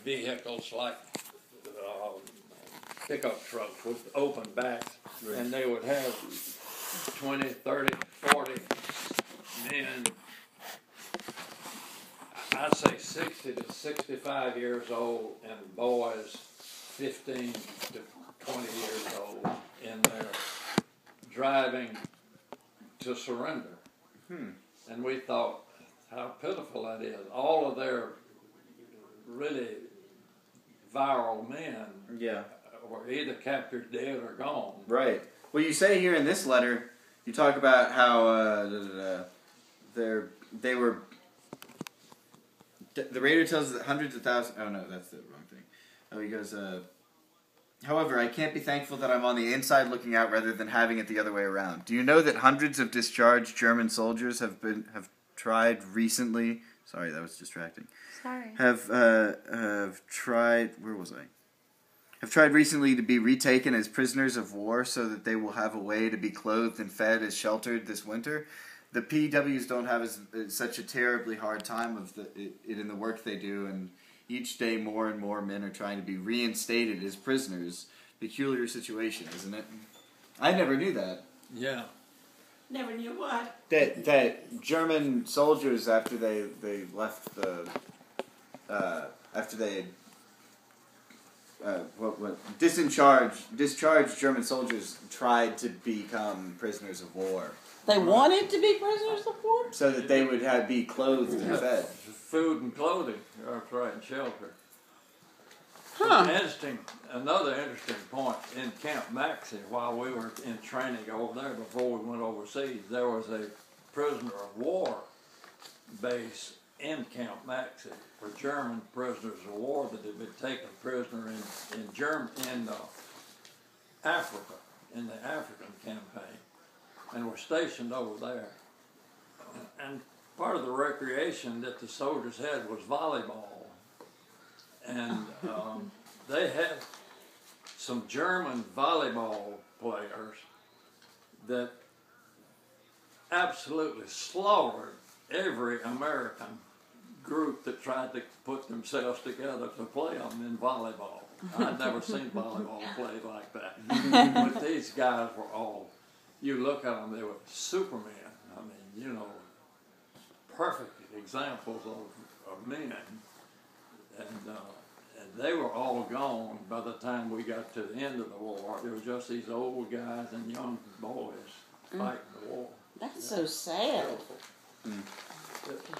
vehicles like pickup trucks with open backs, and they would have 20, 30, 40 men, I'd say 60 to 65 years old, and boys 15 to 20 years old in there driving to surrender. And we thought, how pitiful that is. All of their really virile men were either captured, dead, or gone. Right. Well, you say here in this letter, you talk about how they were. The raider tells us that hundreds of thousands. Oh no, that's the wrong thing. Oh, he goes. However, I can't be thankful that I'm on the inside looking out rather than having it the other way around. Do you know that hundreds of discharged German soldiers have tried recently? Sorry, that was distracting. Sorry. Have tried. Where was I? Have tried recently to be retaken as prisoners of war so that they will have a way to be clothed and fed as sheltered this winter. The PWs don't have such a terribly hard time of it in the work they do, and each day more and more men are trying to be reinstated as prisoners. Peculiar situation, isn't it? I never knew that. Yeah. Never knew what? That German soldiers, after they left the after they discharged German soldiers tried to become prisoners of war. They wanted to be prisoners of war? So that they would be clothed and fed. Food and clothing, that's right, and shelter. Huh. Another interesting point, in Camp Maxey, while we were in training over there before we went overseas, there was a prisoner of war base in Camp Maxey for German prisoners of war that had been taken prisoner in Africa, in the African campaign, and were stationed over there. And part of the recreation that the soldiers had was volleyball. And they had some German volleyball players that absolutely slaughtered every American group that tried to put themselves together to play them in volleyball. I'd never seen volleyball played like that. But these guys were all, you look at them, they were supermen. I mean, you know, perfect examples of men. And they were all gone by the time we got to the end of the war. It was just these old guys and young boys fighting the war. That's so sad.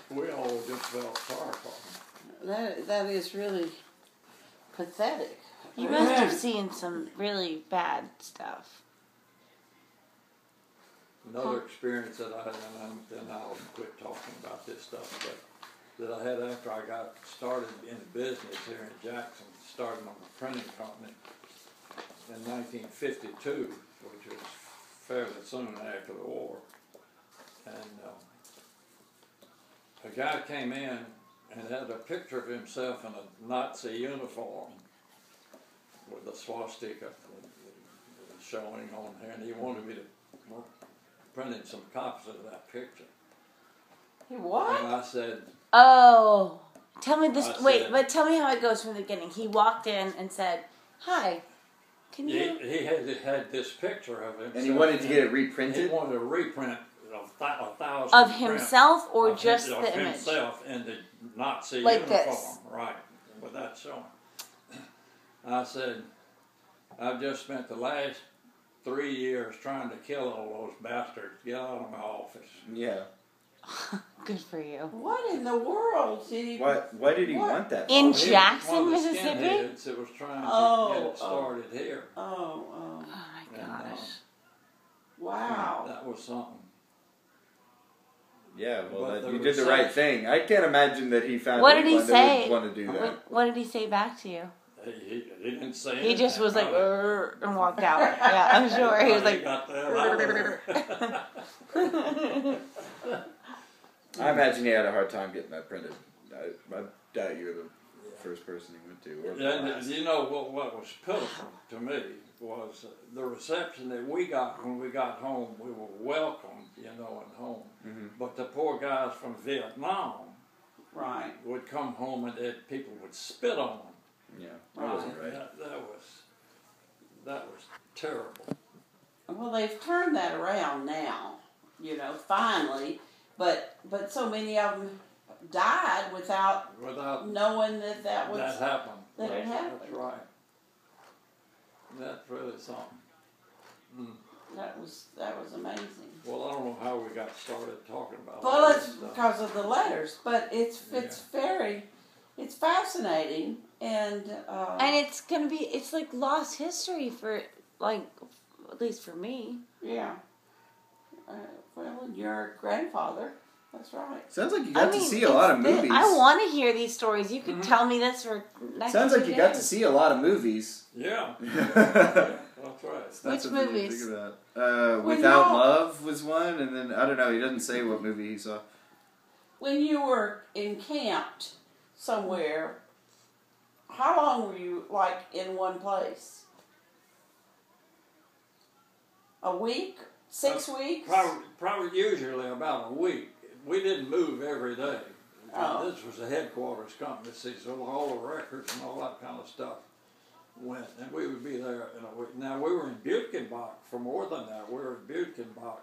We all just felt sorry for them. That is really pathetic. You must have seen some really bad stuff. Another experience that I had, and then I'll quit talking about this stuff, but that I had after I got started in business here in Jackson, starting on a printing company in 1952, which was fairly soon after the war. And a guy came in and had a picture of himself in a Nazi uniform with a swastika showing on here, and he wanted me to print in some copies of that picture. What? And I said, oh, tell me this. Wait, but tell me how it goes from the beginning. He walked in and said, "Hi, can you?" He had this picture of himself. And he wanted to get it reprinted? He wanted to reprint 1,000 of himself or of just of the image? himself in the Nazi like uniform. This. Right, with that showing. I said, I've just spent the last 3 years trying to kill all those bastards. Get out of my office. Yeah. Good for you. What in the world did he... Why did he want that? In He was Jackson, one of the Mississippi? skinheads that was trying to get it started here. Oh, Oh my gosh. wow. That was something. Yeah, well, But you the did the right reception- thing. I can't imagine that he found What did anyone he that say? would want to do that. What did he say back to you? He didn't say He just anything was like, about it. and walked out. Yeah, I'm sure. He was like, Got the hell out of there. I imagine he had a hard time getting that printed. I doubt you're the first person he went to. Or the And last. you know what was pitiful to me was the reception that we got when we got home. We were welcomed, you know, at home. Mm-hmm. But the poor guys from Vietnam Right. would come home and people would spit on them. Yeah, that wasn't right. That was terrible. Well, they've turned that around now, finally. But so many of them died without knowing that happened. That it happened. That's right. That's really something. Mm. That was amazing. Well, I don't know how we got started talking about. Well, it's because of the letters, but it's fascinating, and it's gonna be, it's like lost history for, like, at least for me. Yeah. Well, your grandfather. That's right. Sounds like you got to see a lot of movies. I want to hear these stories. You could tell me this for next Sounds like you got to see a lot of movies. Yeah. That's right. Which movies? Without Love was one, and then, I don't know, he doesn't say what movie he saw. When you were encamped somewhere, how long were you, like, in one place? A week? 6 weeks? Probably usually about a week. We didn't move every day. Oh. This was a headquarters company, see, so all the records and all that kind of stuff went, and we would be there in a week. Now, we were in Buchenbach for more than that. We were in Buchenbach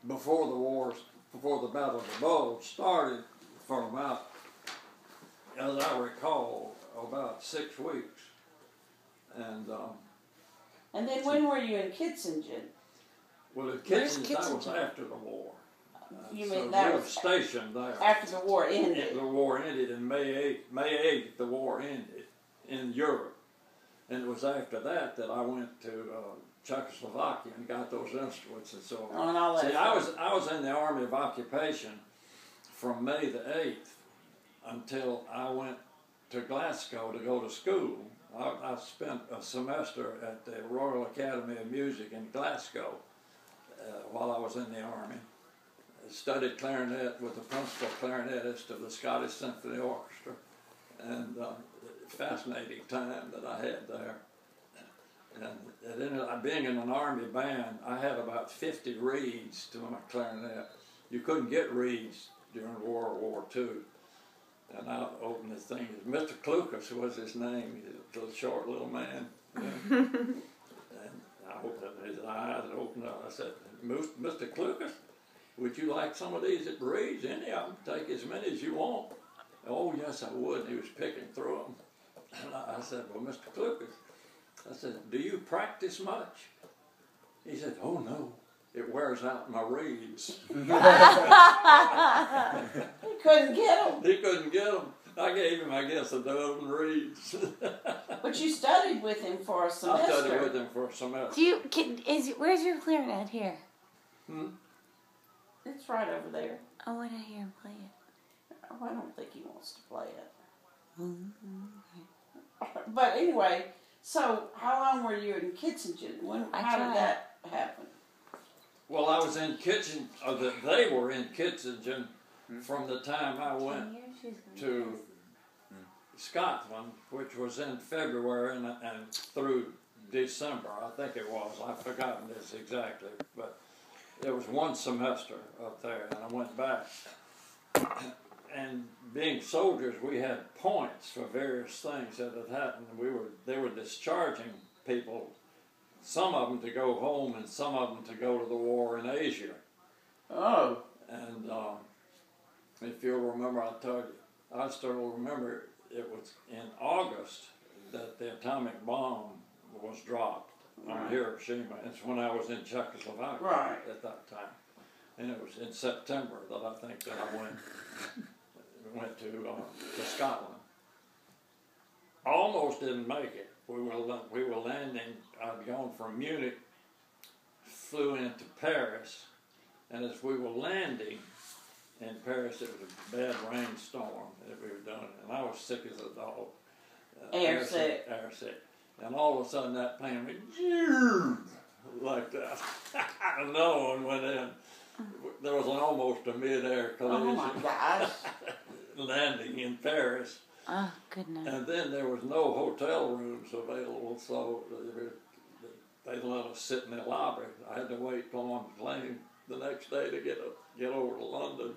before the Battle of the Bulge started for about, as I recall, about 6 weeks. And then when were you in Kitzingen? Well, in Kitzingen, that was after the war. You so mean that we was were stationed there. After the war ended? The war ended in May 8th, the war ended in Europe. And it was after that I went to Czechoslovakia and got those instruments and so on. And all that stuff. I was in the Army of Occupation from May the 8th until I went to Glasgow to go to school. I spent a semester at the Royal Academy of Music in Glasgow while I was in the Army. I studied clarinet with the principal clarinetist of the Scottish Symphony Orchestra, and fascinating time that I had there. And it ended up being in an Army band. I had about 50 reeds to my clarinet. You couldn't get reeds during World War II. And I opened this thing. Mr. Klukas was his name. He was a short little man. And I opened his eyes and opened up. I said, Mr. Klukas, would you like some of these at reeds? Any of them? Take as many as you want. Oh, yes, I would. And he was picking through them. And I said, well, Mr. Klukas, I said, do you practice much? He said, oh, no. It wears out my reeds. He couldn't get them. He couldn't get them. I gave him, I guess, a dozen reeds. But you studied with him for a semester. I studied with him for a semester. Where's your clarinet here? It's right over there. I want to hear him play it. Oh, I don't think he wants to play it. But anyway, so how long were you in Kitzingen? How did that happen? Well, I was in Kitzingen, they were in Kitzingen from the time I went to Scotland, which was in February and through December, I think it was. I've forgotten this exactly, but it was one semester up there, and I went back. And being soldiers, we had points for various things that had happened. They were discharging people, some of them to go home and some of them to go to the war in Asia. Oh. And if you'll remember, I told you, I still remember it was in August that the atomic bomb was dropped on Hiroshima. It's when I was in Czechoslovakia at that time. And it was in September that I think that I went to Scotland. Almost didn't make it. We were landing. I'd gone from Munich, flew into Paris, and as we were landing in Paris, it was a bad rainstorm that we were doing, and I was sick as a dog. Air sick. And all of a sudden, that plane went like that. Another one went in. There was almost a mid-air collision. Oh my gosh! Landing in Paris. Oh, goodness. And then there was no hotel rooms available, so they let us sit in the lobby. I had to wait till on the plane the next day to get over to London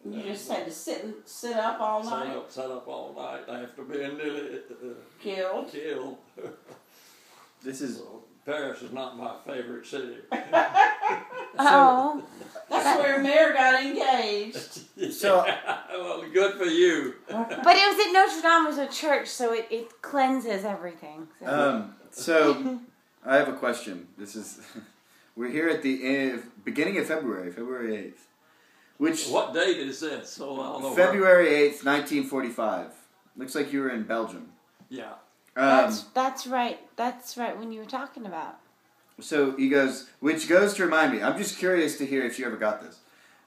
You just had to sit up all night? Sit up all night after being nearly killed. This is... Paris is not my favorite city. Oh. That's where Mayor got engaged. So, well, good for you. But it was at Notre Dame, it was a church, so it cleanses everything. So I have a question. This is... We're here at the beginning of February 8th. What date is this? So I don't know. February 8th, 1945. Looks like you were in Belgium. Yeah. That's right. That's right. When you were talking about. So he goes, which goes to remind me. I'm just curious to hear if you ever got this.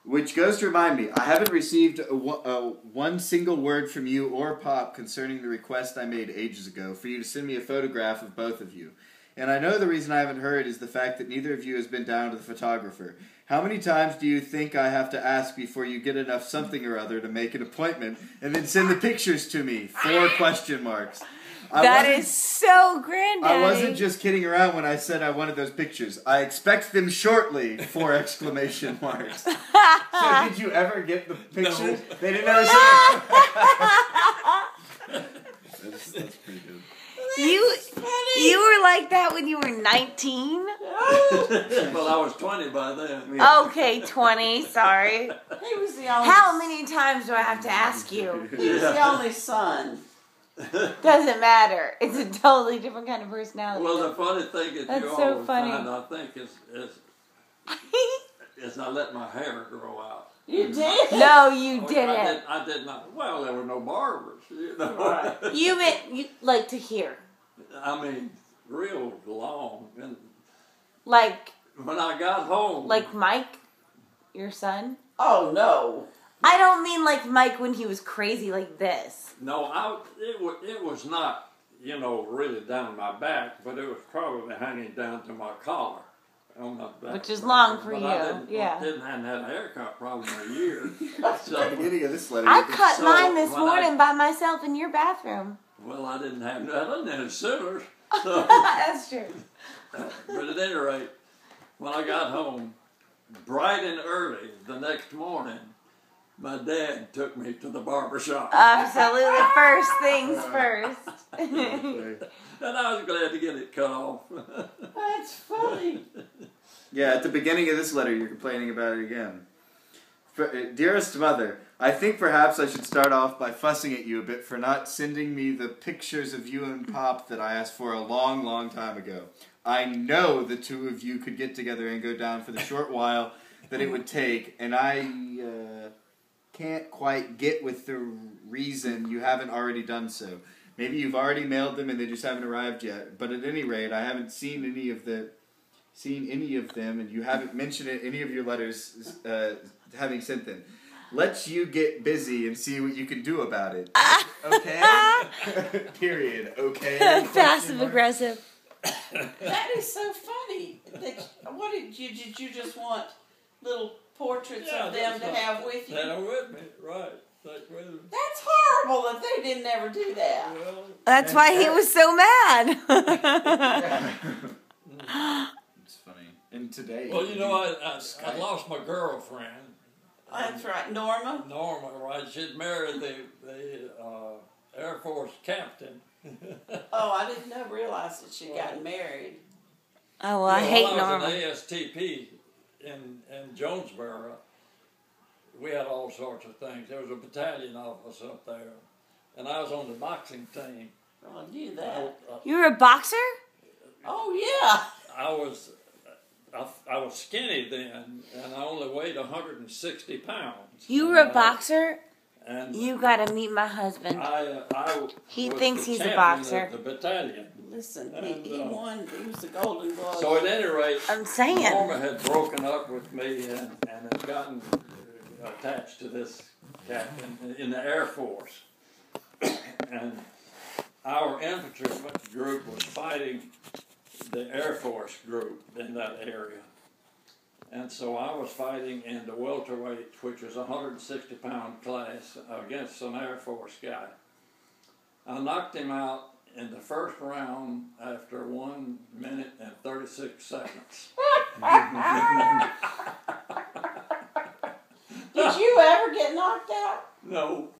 Which goes to remind me, I haven't received one single word from you or Pop concerning the request I made ages ago for you to send me a photograph of both of you. And I know the reason I haven't heard is the fact that neither of you has been down to the photographer. How many times do you think I have to ask before you get enough something or other to make an appointment and then send the pictures to me? 4 question marks. That is so granddaddy. I wasn't just kidding around when I said I wanted those pictures. I expect them shortly, 4 exclamation marks. So did you ever get the pictures? No. They didn't ever see it. That's pretty good. You were like that when you were 19? Well, I was 20 by then. Okay, 20, sorry. He was the only... How many times do I have to ask you? He was the only son. Doesn't matter. It's a totally different kind of personality. Well, the funny thing is, That's you so always funny. find, I think, is I let my hair grow out. You did? No, you didn't. I did not. Well, there were no barbers, you know. Right. You meant you like to hear. I mean, real long. And Like when I got home, Mike, your son? Oh, no. I don't mean like Mike when he was crazy like this. no, it was not, really down my back, but it was probably hanging down to my collar on my back. Which is long for But you, I hadn't had a haircut probably in a year. At the beginning of this letter, I cut So, mine this when morning by myself in your bathroom. Well, I didn't have nothing in the scissors. So, That's true. but at any rate, when I got home, bright and early the next morning, my dad took me to the barber shop. Absolutely. First things first. And I was glad to get it cut off. That's funny. Yeah, at the beginning of this letter, you're complaining about it again. Dearest Mother, I think perhaps I should start off by fussing at you a bit for not sending me the pictures of you and Pop that I asked for a long, long time ago. I know the two of you could get together and go down for the short while that it would take, and I can't quite get with the reason you haven't already done so. Maybe you've already mailed them and they just haven't arrived yet, but at any rate, I haven't seen any of them, and you haven't mentioned it in any of your letters having sent them. Let you get busy and see what you can do about it. Okay? Period. Okay? Passive aggressive. That is so funny. What did you just want little portraits of them to have with you? They are with me, right. That's horrible that they didn't ever do that. Well, That's why he was so mad. It's funny. And today... well, I lost my girlfriend. That's right. Norma? Norma, right. She'd married the Air Force captain. Oh, I didn't realize that she got married. Oh, well, I hate I Norma. was an ASTP in Jonesboro. We had all sorts of things. There was a battalion office up there, and I was on the boxing team. Oh, I knew that. You were a boxer? Oh, yeah. I was skinny then, and I only weighed 160 pounds. You were a boxer? And You gotta meet my husband. He thinks he's a boxer. Of the battalion. Listen, he won. He was the Golden Glove. So at any rate, I'm saying. Norma had broken up with me and had gotten attached to this captain in the Air Force. And our infantry group was fighting the Air Force group in that area. And so I was fighting in the welterweight, which was a 160-pound class, against an Air Force guy. I knocked him out in the first round after 1 minute and 36 seconds. Did you ever get knocked out? No.